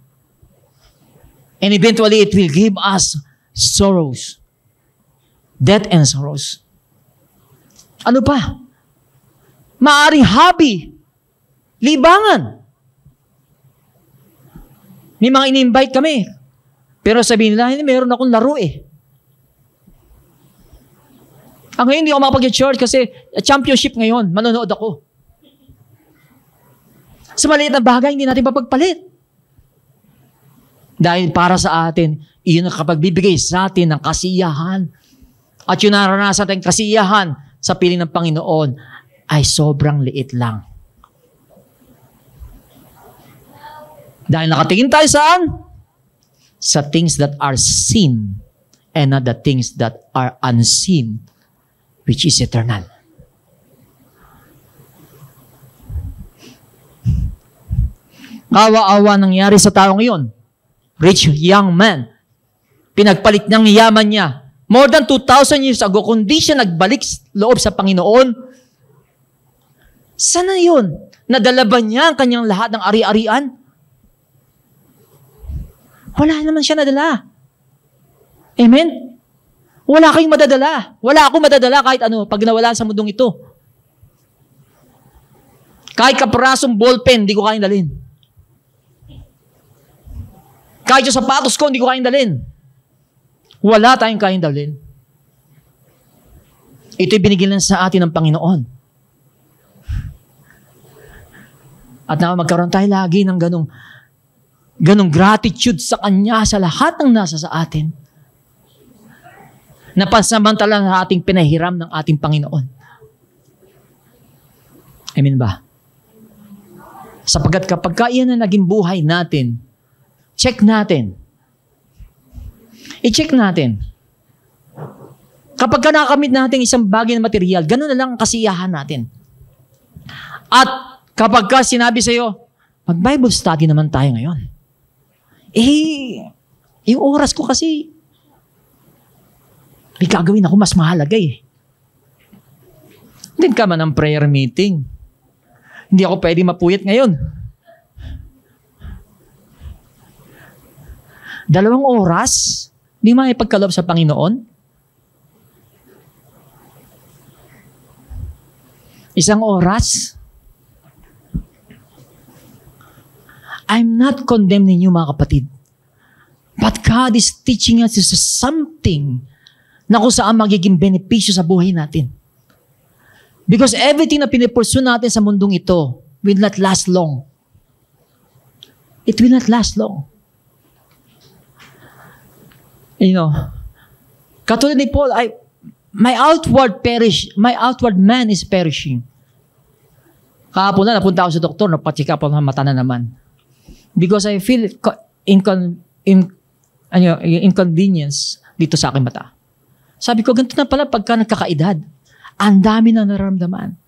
And eventually, it will give us sorrows. Death and sorrows. Ano pa? Maaring hobby. Libangan. May mga ini-invite kami. Pero sabihin nila, hindi, meron akong laro eh. Ang ngayon, hindi ako makapag-church kasi championship ngayon. Manonood ako. Sa maliit na bagay, hindi natin papagpalit. Dahil para sa atin, iyon ang kapagbibigay sa atin ng kasiyahan. At yung naranasan tayong kasiyahan sa piling ng Panginoon ay sobrang liit lang. Dahil nakatingin tayo saan? Sa things that are seen and not the things that are unseen, which is eternal. Kawa-awa nangyari sa taong iyon. Rich young man. Pinagpalit niyang yaman niya. More than 2,000 years ago, kundi siya nagbalik loob sa Panginoon, sana yun? Nadala ba niya ang kanyang lahat ng ari-arian? Wala naman siya nadala. Amen? Wala kayong madadala. Wala akong madadala kahit ano pag nawala sa mundong ito. Kahit kaprasong ballpen, hindi ko kayang dalhin. Kahit yung sapatos ko, hindi ko kayang dalhin. Wala tayong kayang dalhin. Ito'y binigyan sa atin ng Panginoon. At na magkaroon tayo lagi ng ganong gratitude sa Kanya sa lahat ng nasa sa atin. Na pansamantala na ating pinahiram ng ating Panginoon. Amen ba? Sapagkat kapag iyan na naging buhay natin, check natin. I-check natin. Kapag nakamit natin isang bagay na material, gano'n na lang ang kasiyahan natin. At kapag sinabi sa'yo, mag-Bible study naman tayo ngayon. Yung oras ko kasi, may gagawin ako mas mahalaga eh. Hindi ka man ng prayer meeting. Hindi ako pwede mapuyat ngayon. 2 oras, hindi maipagkaloob sa Panginoon. 1 oras. I'm not condemning you, mga kapatid. But God is teaching us something na kung saan magiging benepisyo sa buhay natin. Because everything na pinipursu natin sa mundong ito will not last long. It will not last long. You know, katulad ni Paul, my outward man is perishing. Kahapon na, napunta ako sa doktor, napacheck up ang mata na naman. Because I feel inconvenience dito sa aking mata. Sabi ko, ganito na pala pagka nagkakaedad. Ang dami na nararamdaman.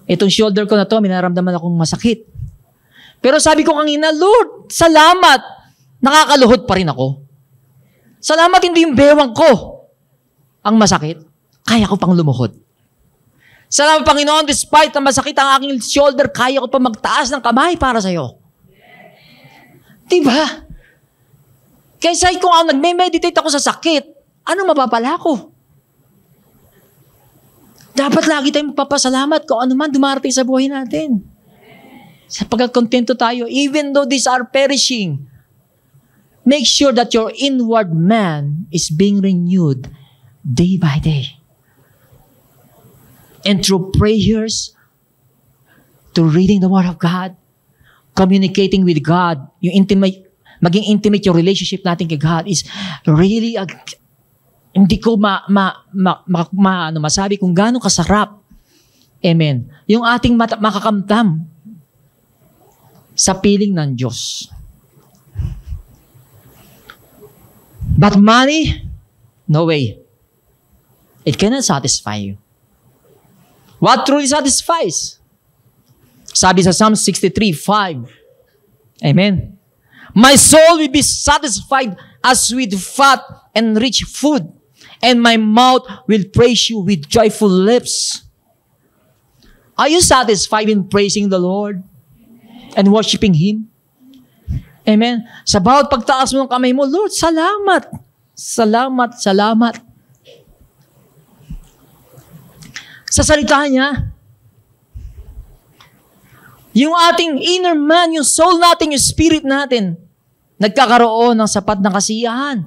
Itong shoulder ko na to, may nararamdaman akong masakit. Pero sabi ko kanina, Lord, salamat. Nakakaluhod pa rin ako. Salamat hindi yung bewang ko ang masakit. Kaya ko pang lumuhod. Salamat Panginoon, despite na masakit ang aking shoulder, kaya ko pa magtaas ng kamay para sa'yo. Diba? Kaysa kung nagme-meditate ako sa sakit, ano mapapala ko? Dapat lagi tayong magpapasalamat kung ano man dumarating sa buhay natin. Sapagkat kontento tayo, even though these are perishing, make sure that your inward man is being renewed day by day. And through prayers, to reading the Word of God, communicating with God, maging intimate yung relationship natin kay God is really hindi ko masabi kung gaano kasarap. Amen. Yung ating makakamtam sa piling ng Diyos. But money, no way. It cannot satisfy you. What truly satisfies? Sabi sa Psalm 63:5. Amen. My soul will be satisfied as with fat and rich food, and my mouth will praise you with joyful lips. Are you satisfied in praising the Lord and worshiping Him? Amen. Sa bawat pagtaas mo ng kamay mo, Lord, salamat. Salamat, salamat. Sa salita niya, yung ating inner man, yung soul natin, yung spirit natin, nagkakaroon ng sapat na kasiyahan.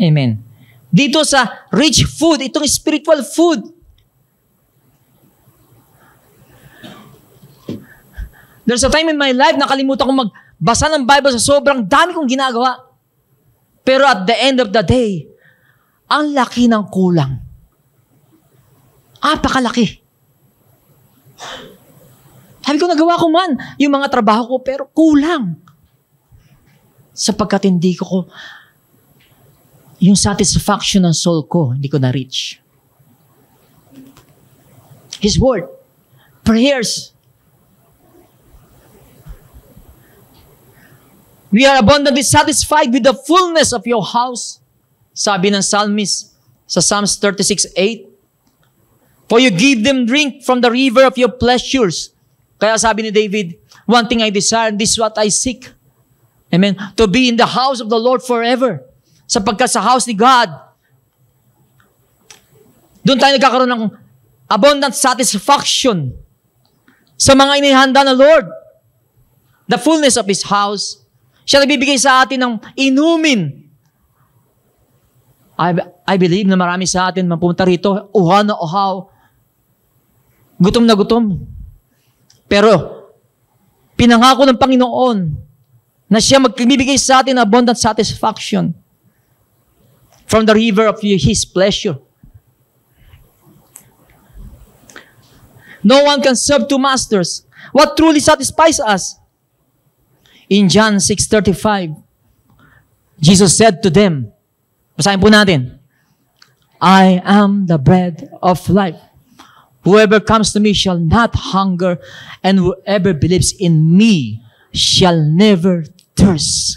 Amen. Dito sa rich food, itong spiritual food, there's a time in my life, nakalimutan kong magbasa ng Bible sa sobrang dami kong ginagawa. Pero at the end of the day, ang laki ng kulang. Apakalaki. Sabi ko, nagawa ko man yung mga trabaho ko, pero kulang. Sapagkat hindi ko yung satisfaction ng soul ko, hindi ko na-reach. His word, prayers. We are abundantly satisfied with the fullness of your house. Sabi ng psalmist sa Psalms 36:8. For you give them drink from the river of your pleasures. Kaya sabi ni David, one thing I desire, and this is what I seek, Amen? To be in the house of the Lord forever. Sapagkat sa house ni God, doon tayo nagkakaroon ng abundant satisfaction sa mga inihanda ng Lord. The fullness of His house. Siya nagbibigay sa atin ng inumin. I believe na marami sa atin mapunta rito, uhaw na uhaw, gutom na gutom. Pero, pinangako ng Panginoon na siya magbibigay sa atin ng abundant satisfaction from the river of His pleasure. No one can serve two masters. What truly satisfies us? In John 6:35, Jesus said to them, basahin po natin, I am the bread of life. Whoever comes to me shall not hunger, and whoever believes in me shall never thirst.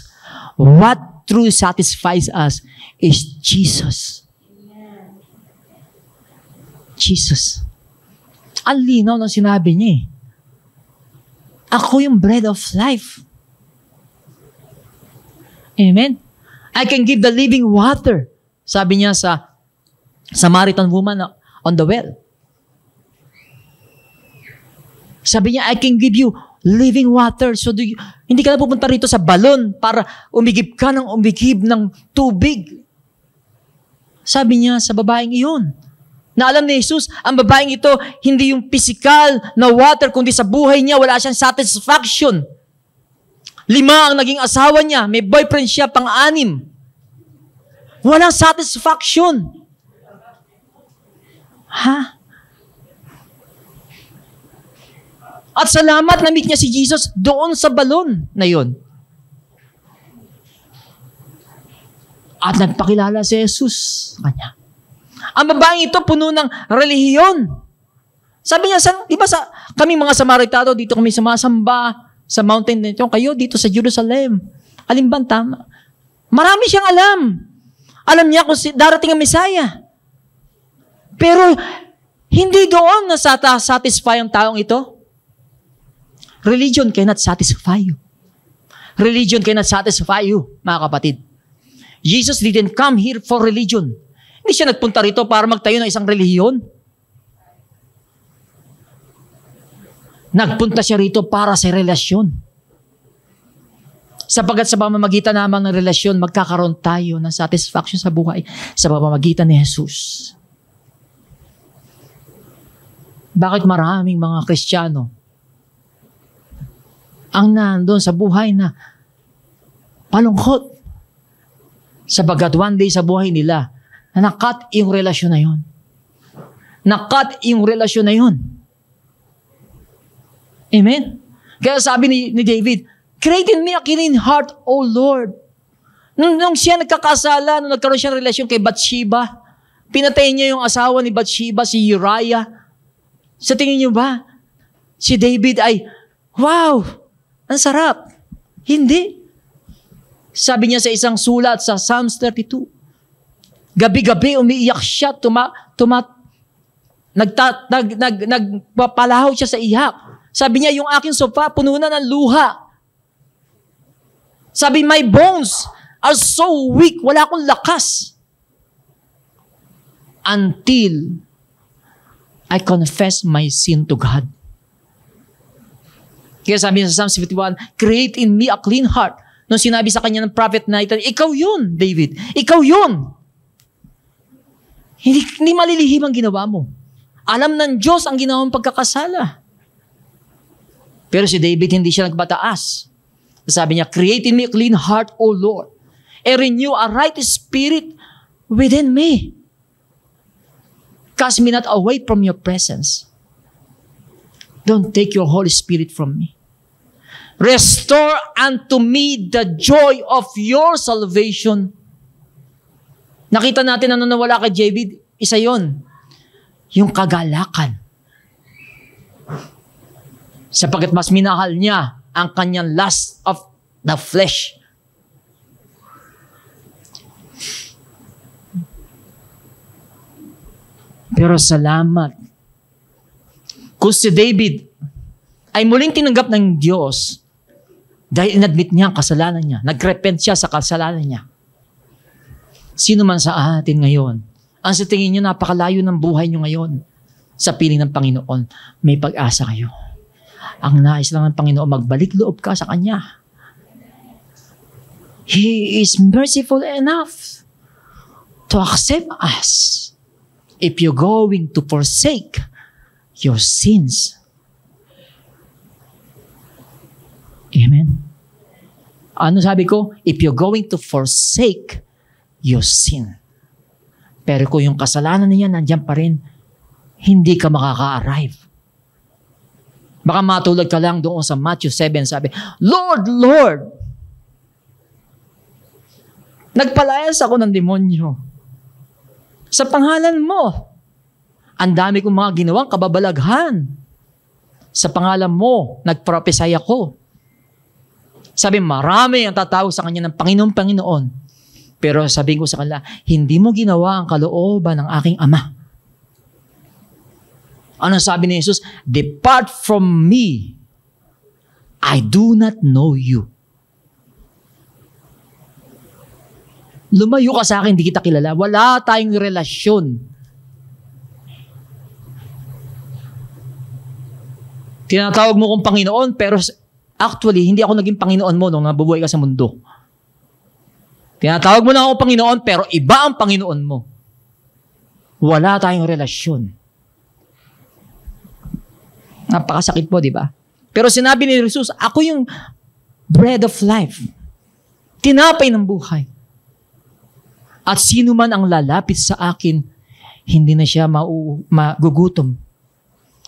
What truly satisfies us is Jesus. Jesus. Ang linaw ng sinabi niya eh. Ako yung bread of life. Amen? I can give the living water. Sabi niya sa Samaritan woman on the well. Sabi niya, I can give you living water. So hindi ka na pupunta rito sa balon para umigib ka ng umigib ng tubig. Sabi niya sa babaeng iyon. Na alam ni Jesus, ang babaeng ito, hindi yung physical na water, kundi sa buhay niya, wala siyang satisfaction. 5 ang naging asawa niya. May boyfriend siya, 6. Walang satisfaction. Ha? At salamat na meet niya si Jesus doon sa balon na yon. At nagpakilala si Jesus kanya. Ang babaeng ito puno ng relihiyon. Sabi niya, di ba kami mga Samaritano, dito kami sumasamba sa mountain nito, kayo dito sa Jerusalem. Alin bang tama? Marami siyang alam. Alam niya kung darating ang Messiah. Pero hindi doon na satisfy ang taong ito. Religion cannot satisfy you. Religion cannot satisfy you, mga kapatid. Jesus didn't come here for religion. Hindi siya nagpunta rito para magtayo ng isang relihiyon. Nagpunta siya rito para sa relasyon. Sapagat sa pamamagitan naman ng relasyon, magkakaroon tayo ng satisfaction sa buhay sa pamamagitan ni Jesus. Bakit maraming mga Kristiyano ang nandun sa buhay na palungkot? Sapagat one day sa buhay nila, na nakat yung relasyon na yun. Nakat yung relasyon na yun. Amen? Kaya sabi ni David, create in me a clean heart, O Lord. Nung siya nagkakasala, nung nagkaroon siya ng relasyon kay Bathsheba, pinatay niya yung asawa ni Bathsheba, si Uriah. Sa tingin niyo ba, si David ay, wow, ang sarap. Hindi. Sabi niya sa isang sulat sa Psalms 32, gabi-gabi umiiyak siya, nagpapalahaw siya sa iyak. Sabi niya, yung aking sofa, puno na ng luha. Sabi, my bones are so weak, wala akong lakas. Until I confess my sin to God. Kaya sabi niya sa Psalms 51, create in me a clean heart. Nung sinabi sa kanya ng prophet Nathan, ikaw yun, David. Ikaw yun. Hindi malilihim ang ginawa mo. Alam ng Diyos ang ginawang pagkakasala. Pero si David, hindi siya nagbataas. Sabi niya, create in me a clean heart, O Lord, and renew a right spirit within me. Cast me not away from your presence. Don't take your Holy Spirit from me. Restore unto me the joy of your salvation. Nakita natin na nawala kay David, isa yon, yung kagalakan. Sapagkat mas minahal niya ang kanyang lust of the flesh. Pero salamat. Kung si David ay muling tinanggap ng Diyos, Dahil inadmit niya ang kasalanan niya. Nagrepent siya sa kasalanan niya. Sino man sa atin ngayon, ang sa tingin niyo napakalayo ng buhay niyo ngayon, sa piling ng Panginoon, may pag-asa kayo. Ang nais lang ng Panginoon, magbalik loob ka sa Kanya. He is merciful enough to accept us if you're going to forsake your sins. Amen? Ano sabi ko? If you're going to forsake your sin. Pero kung yung kasalanan niya nandiyan pa rin, hindi ka makaka-arrive. Baka matulad ka lang doon sa Matthew 7, sabi, Lord, Lord, nagpalayas ako ng demonyo. Sa pangalan mo, ang dami kong mga ginawang kababalaghan. Sa pangalan mo, nagpropesy ako. Sabi, marami ang tatawag sa kanya ng Panginoon, Panginoon. Pero sabihin ko sa kanila, hindi mo ginawa ang kalooban ng aking Ama. Ano sabi ni Jesus? Depart from me. I do not know you. Lumayo ka sa akin, hindi kita kilala. Wala tayong relasyon. Tinatawag mo kong Panginoon, pero actually, hindi ako naging Panginoon mo nung nabubuhay ka sa mundo. Tinatawag mo na ako Panginoon, pero iba ang Panginoon mo. Wala tayong relasyon. Napakasakit po, di ba? Pero sinabi ni Jesus, ako yung bread of life. Tinapay ng buhay. At sino man ang lalapit sa akin, hindi na siya magugutom.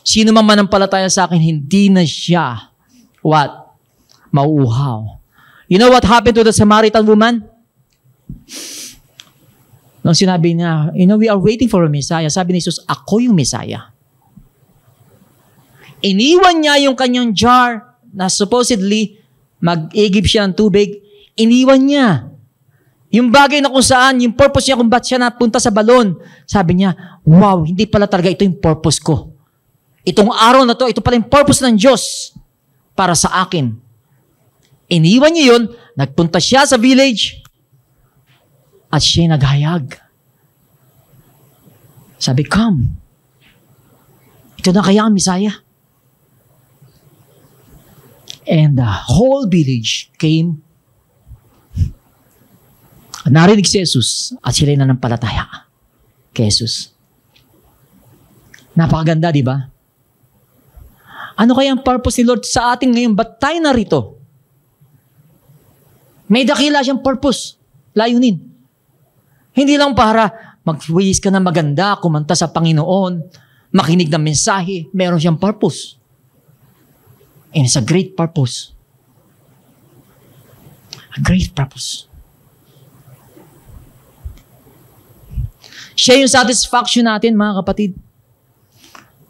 Sino man manampalataya sa akin, hindi na siya mauuhaw. You know what happened to the Samaritan woman? Nung sinabi niya, we are waiting for a Messiah. Sabi ni Jesus, ako yung Messiah. Iniwan niya yung kanyang jar na supposedly mag-igib siya ng tubig. Iniwan niya. Yung bagay na kung saan, yung purpose niya kung ba't siya napunta sa balon. Sabi niya, wow, hindi pala talaga ito yung purpose ko. Itong araw na to, ito pala yung purpose ng Diyos para sa akin. Iniwan niya yun, nagpunta siya sa village, at siya naghayag. Sabi, come. Ito na kaya ang Messiah. And the whole village came. Narinig si Jesus at sila'y nanampalataya kay Jesus. Napakaganda, di ba? Ano kaya ang purpose ni Lord sa atin ngayon? Ba't tayo narito? May dakila siyang purpose, layunin. Hindi lang para mag-ways ka na maganda, kumanta sa Panginoon, makinig ng mensahe. Meron siyang purpose. And it's a great purpose. A great purpose. Siya yung satisfaction natin, mga kapatid.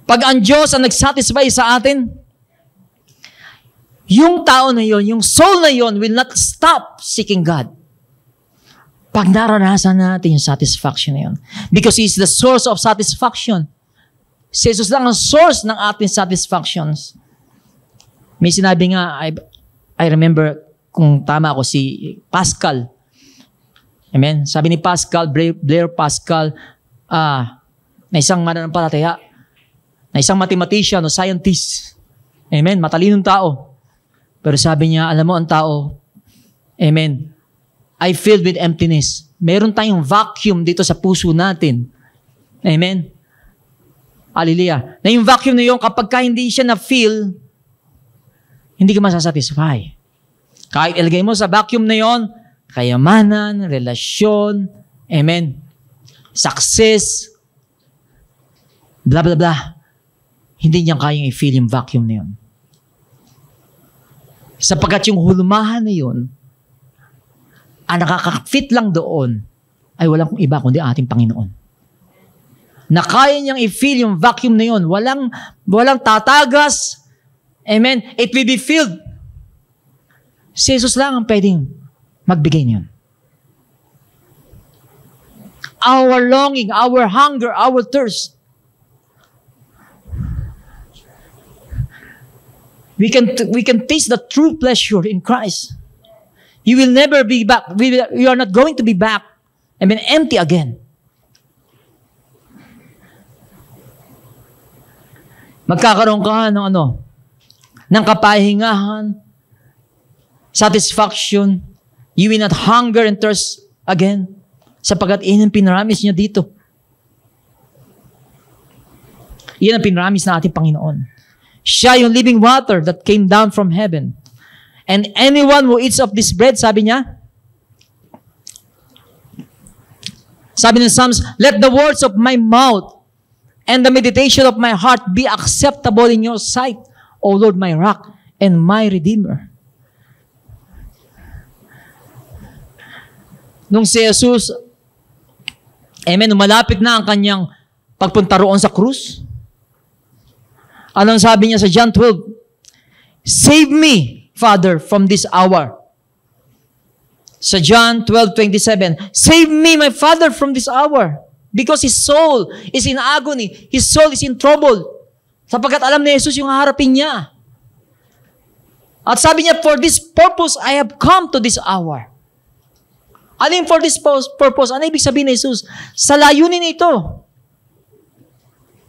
Pag ang Diyos ang nag-satisfy sa atin, yung tao na yon, yung soul na yon will not stop seeking God. Pag naranasan natin yung satisfaction na yon. Because He is the source of satisfaction. Si Jesus lang ang source ng ating satisfactions. May sinabi nga, I remember, kung tama ako, si Pascal. Amen? Sabi ni Pascal, Blair Pascal, na isang mananampalataya, na isang mathematician o scientist. Amen? Matalinong tao. Pero sabi niya, alam mo ang tao, amen, I filled with emptiness. Meron tayong vacuum dito sa puso natin. Amen? Hallelujah. Na yung vacuum na yun, kapag ka hindi siya na-feel, hindi ka masasatisfy. Kahit ilagay mo sa vacuum na yon, kayamanan, relasyon, amen, success, blah, blah, blah. Hindi niya kayang i-feel yung vacuum na yun. Sapagkat yung hulumahan na yun, ang nakaka-fit lang doon, ay walang iba kundi ating Panginoon. Na kaya niyang i-feel yung vacuum na yun. Walang tatagas. Amen. It will be filled. Si Jesus lang ang pwedeng magbigay niyon. Our longing, our hunger, our thirst. We can taste the true pleasure in Christ. You will never be back. You are not going to be back and then empty again. Magkakaroon ka ng kapahingahan, satisfaction. You will not hunger and thirst again sapagkat iyan ang pinaramis niya dito. Iyan ang pinaramis na ating Panginoon. Siya yung living water that came down from heaven. And anyone who eats of this bread, sabi niya, sabi ng Psalms, let the words of my mouth and the meditation of my heart be acceptable in your sight, O Lord, my rock and my redeemer. Nung si Jesus, amen, malapit na ang kanyang pagpunta roon sa krus, anong sabi niya sa John 12? Save me, Father, from this hour. Sa John 12:27, save me, my Father, from this hour. Because his soul is in agony. His soul is in trouble. Sapagkat alam ni Jesus yung haharapin niya. At sabi niya, for this purpose, I have come to this hour. Ano yung for this purpose? Ano ibig sabihin ni Jesus? Sa layunin ito.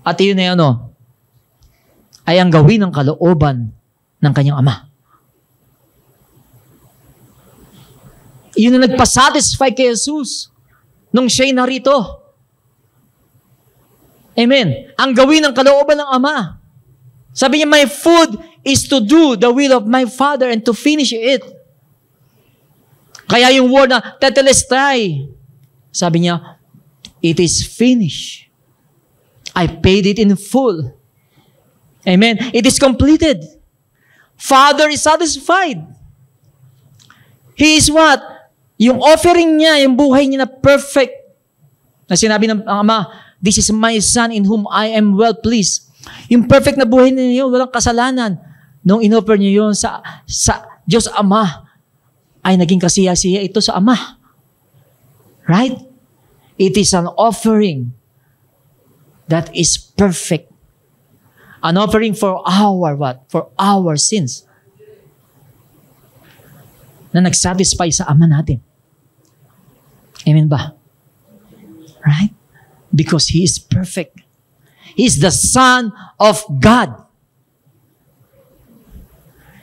At yun ay ay ang gawin ng kalooban ng kanyang Ama. Yun ang nagpasatisfy kay Jesus nung siya'y narito. Amen. Ang gawin ng kalooban ng Ama. Sabi niya, my food is to do the will of my Father and to finish it. Kaya yung word na tetelestai, sabi niya, it is finished. I paid it in full. Amen. It is completed. Father is satisfied. He is what? Yung offering niya, yung buhay niya na perfect. Na sinabi ng Ama, this is my Son in whom I am well pleased. Yung perfect na buhay niya yun, walang kasalanan. Nung inoffer niya yun sa Diyos Ama, ay naging kasiya-siya ito sa Ama. Right? It is an offering that is perfect. An offering for our what? For our sins. Na nagsatisfy sa Ama natin. Amen ba? Right? Because He is perfect. He is the Son of God.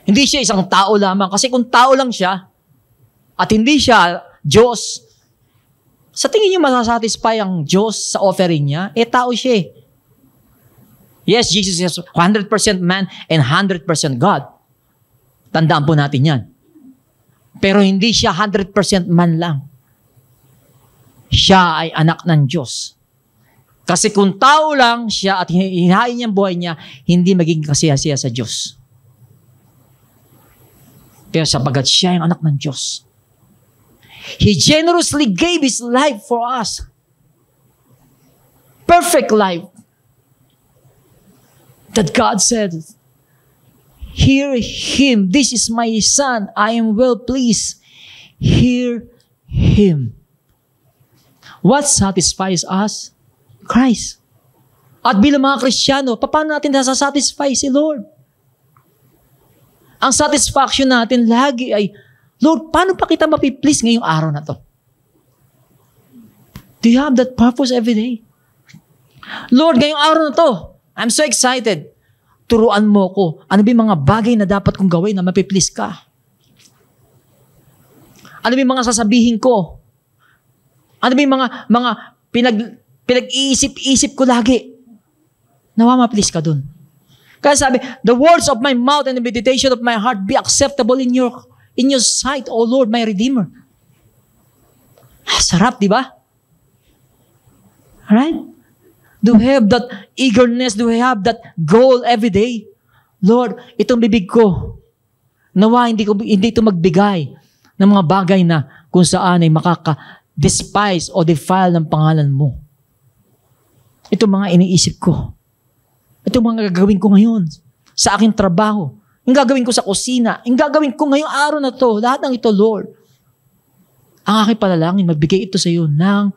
Hindi siya isang tao lamang. Kasi kung tao lang siya, at hindi siya Diyos, sa tingin niyo masasatisfy ang Diyos sa offering niya? Tao siya eh. Yes, Jesus is 100% man and 100% God. Tandaan po natin yan. Pero hindi siya 100% man lang. Siya ay anak ng Diyos. Kasi kung tao lang siya at hinahain niya ang buhay niya, hindi magiging kasiya-siya sa Diyos. Pero sapagat siya ang anak ng Diyos, He generously gave His life for us. Perfect life. That God said, hear Him. This is my Son. I am well pleased. Hear Him. What satisfies us? Christ. At bilang mga Kristiyano, paano natin nasasatisfy si Lord? Ang satisfaction natin lagi ay, Lord, paano pa kita mapiplease ngayong araw na to? Do you have that purpose every day? Lord, ngayong araw na to, I'm so excited. Turuan mo ko. Ano ba yung mga bagay na dapat kong gawin na mapiplease ka? Ano ba yung mga sasabihin ko? Ano ba yung mga pinag-iisip-isip ko lagi? Nawa ma-please ka dun. Kaya sabi, the words of my mouth and the meditation of my heart be acceptable in your sight, O Lord, my Redeemer. Sarap, di ba? Right? Do we have that eagerness? Do we have that goal every day? Lord, itong bibig ko, nawa hindi ito magbigay ng mga bagay na kung saan ay makaka-despise o defile ng pangalan mo. Ito mga iniisip ko. Ito mga gagawin ko ngayon sa aking trabaho. Yung gagawin ko sa kusina. Yung gagawin ko ngayong araw na to. Lahat ng ito, Lord. Ang aking panalangin, magbigay ito sa iyo ng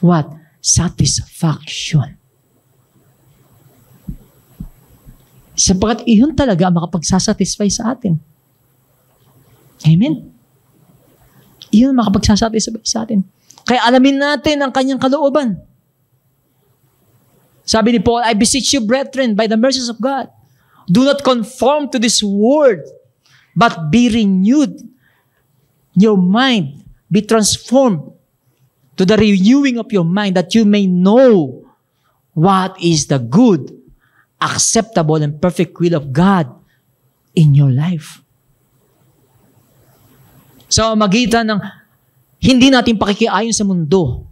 what? Satisfaction. Sapagkat iyon talaga ang makapagsasatisfy sa atin. Amen? Iyon ang makapagsasatisfy sa atin. Kaya alamin natin ang kanyang kalooban. Sabi ni Paul, I beseech you, brethren, by the mercies of God, do not conform to this world, but be renewed. Your mind, be transformed to the renewing of your mind, that you may know what is the good, acceptable, and perfect will of God in your life. So, magitan ng hindi natin pakikiayon sa mundo,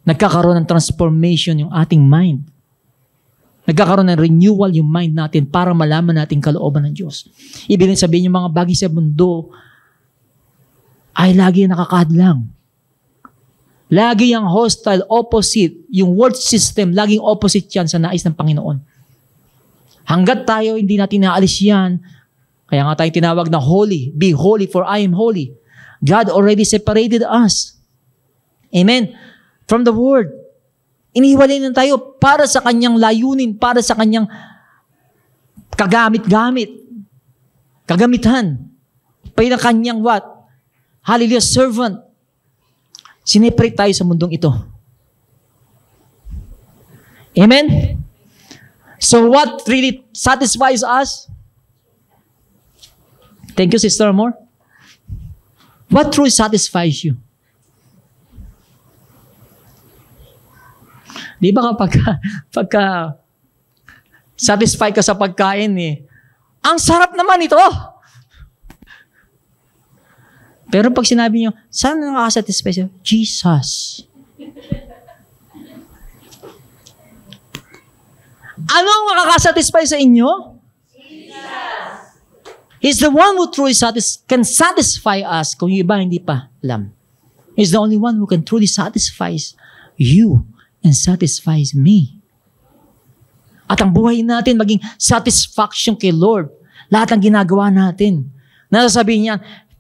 nagkakaroon ng transformation yung ating mind. Nagkakaroon ng renewal yung mind natin para malaman natin kalooban ng Diyos. Ibig sabihin yung mga bagay sa mundo ay lagi nakakadlang. Lagi yung hostile, opposite, yung world system, laging opposite yan sa nais ng Panginoon. Hanggat tayo hindi natin naalis yan, kaya nga tayo tinawag na holy. Be holy for I am holy. God already separated us. Amen. From the Word. Inihiwalay na tayo para sa kanyang layunin, para sa kanyang kagamitan. Para kanyang what? Hallelujah, servant. Sineparate tayo sa mundong ito. Amen? So what really satisfies us? Thank you, Sister Amor. What truly satisfies you? Di ba pagka satisfy ka sa pagkain ang sarap naman ito. Pero pag sinabi nyo, saan nakakasatisfy siya? Jesus. Ano ang makakasatisfy sa inyo? Jesus. He's the one who truly can satisfy us kung yung iba hindi pa alam. He's the only one who can truly satisfy you and satisfies me. At ang buhay natin maging satisfaction kay Lord. Lahat ng ginagawa natin. Nasasabihin niya,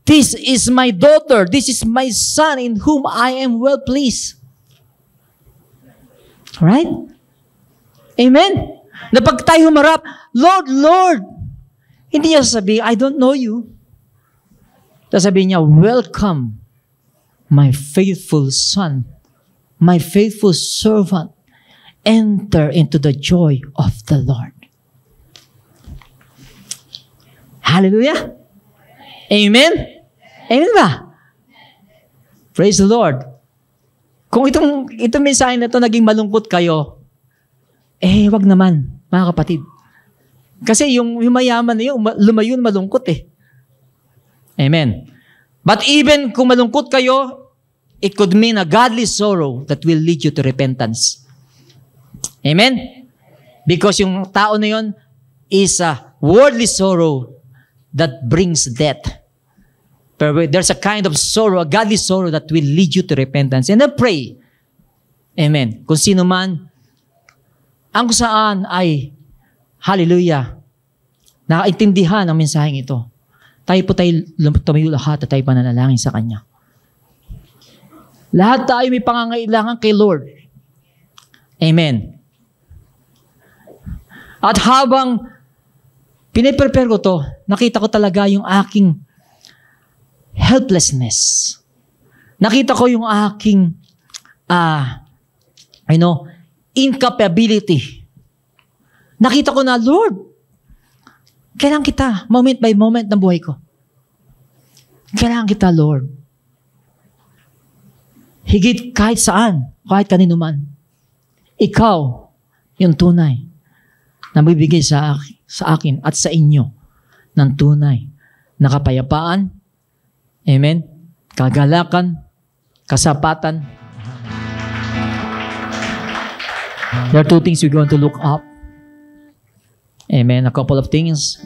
this is my daughter, this is my son in whom I am well pleased. Right? Amen? Na pag tayo humarap, Lord, Lord, hindi niya sasabihin, I don't know you. Sasabihin niya, welcome, my faithful son, my faithful servant, enter into the joy of the Lord. Hallelujah! Amen? Amen ba? Praise the Lord. Kung itong mensahe na ito naging malungkot kayo, wag naman, mga kapatid. Kasi yung mayaman na yun, lumayo na malungkot Amen. But even kung malungkot kayo, it could mean a godly sorrow that will lead you to repentance. Amen? Because yung tao na yun is a worldly sorrow that brings death. But there's a kind of sorrow, a godly sorrow that will lead you to repentance. And I pray, amen, kung sino man, ang saan ay, hallelujah, nakaintindihan ang mensaheng ito. Tayo tumayo lahat at tayo pananalangin sa Kanya. Lahat tayo may pangangailangan kay Lord. Amen. At habang piniprepare ko to, nakita ko talaga yung aking helplessness. Nakita ko yung aking incapability. Nakita ko na, Lord, kailangan kita, moment by moment ng buhay ko. Kailangan kita, Lord. Higit kahit saan, kahit kanino man. Ikaw, yung tunay, na bibigay sa akin at sa inyo ng tunay na kapayapaan, amen, kagalakan, kasapatan. There are two things we're going to look up. Amen. A couple of things.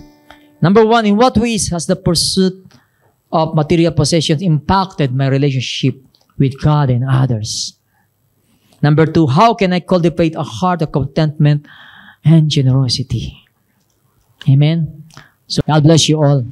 Number one, in what ways has the pursuit of material possessions impacted my relationship with God and others? Number two, how can I cultivate a heart of contentment and generosity? Amen. So God bless you all.